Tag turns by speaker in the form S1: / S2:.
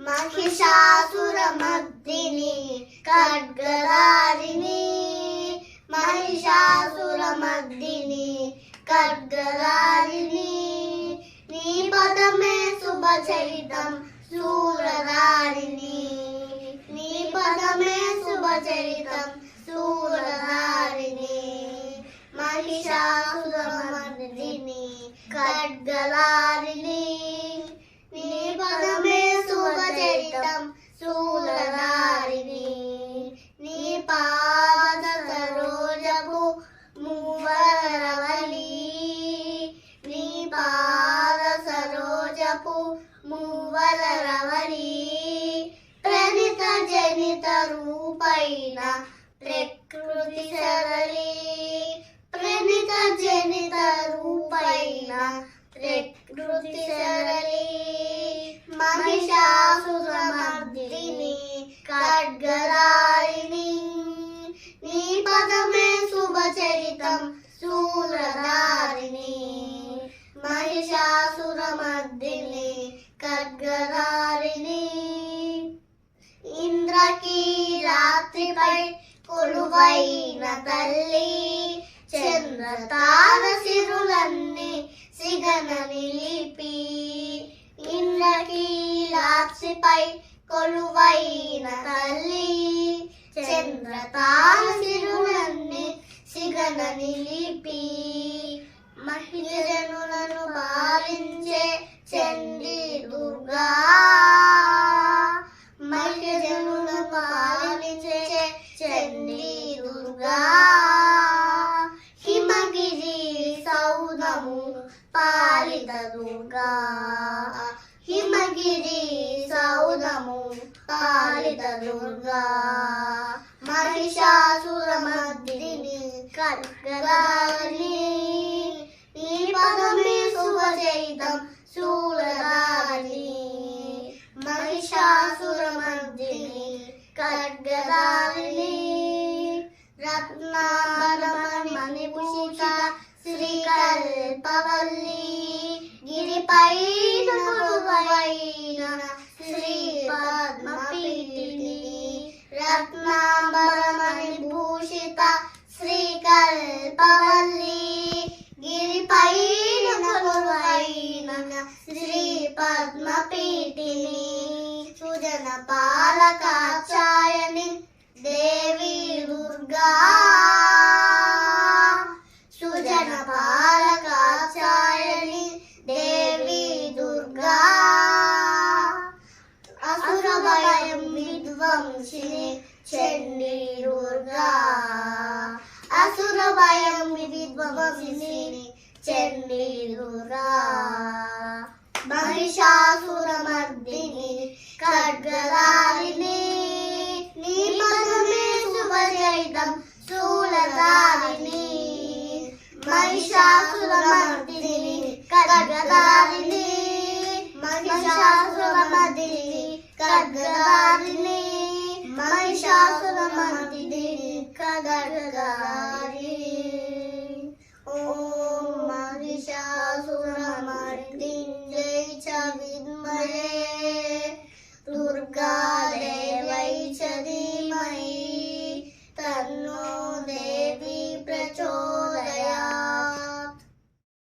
S1: महिषासुरमर्दिनी खड्गधारिणी महिषासुरमर्दिनी खड्गधारिणी नी पदमे शुभचरितं शूरधारिणी नी पदमे शुभचरितं शूरधारिणी महिषासुरमर्दिनी खड्गधारिणी नी पदमे शुभचरितं शूलधारिणी नी पाद सरोजपु मूवरवली नी पाद सरोजपु मूवरवली प्रणित जनित रूपैन प्रकृति सरली प्रणित जनित रूपैन प्रकृति सरली महिषासुरमर्दिनी खड्गधारिणी नी पदमे शुभचरितं शूलधारिणी महिषासुरमर्दिनी खड्गधारिणी ఇంద్రకీలాద్రిపై కొలువైన తల్లి చంద్రతార సిరులన్నీ సిగన నిలిపి ఇంద్రకీలాద్రిపై కొలువైన తల్లి చంద్రతార సిరులన్నీ సిగన నిలిపి మహిళలను పాలించే చండీ దుర్గా మహిళలను పాలించే చండీ దుర్గా హిమగిరి సౌదము పాలిత దుర్గా హిమగిరి సౌదము పాలిత దుర్గా महिषासुरमर्दिनी खड्गधारिणी नी पदमे शुभचरितं शूलधारिणी महिषासुरमर्दिनी खड्गधारिणी रत्नाभरणमणिभूषिता श्रीकल्पवल्ली गिरिपैन కొలువైన श्रीपद्मपीठिनी रत्नाभरणमणिभूषिता श्रीकल्पवल्ली गिरिपैन కొలువైన श्रीपद्मपीठिनी सुजनपालकाचायनि देवी दुर्गा सुजनपालकाचायनि देवी दुर्गा असुरभयं विध्वंसिनी चण्डी दुर्गा असुरभयं विध्वंसिनी चण्डी दुर्गा महिषासुरमर्दिनी खड्गधारिणी नी पदमे शुभचरितं शूलधारिणी महिषासुरमर्दिनी खड्गधारिणी महिषासुरमर्दिनी खड्गधारिणी महिषासुरमर्दिनी खड्गधारिणी।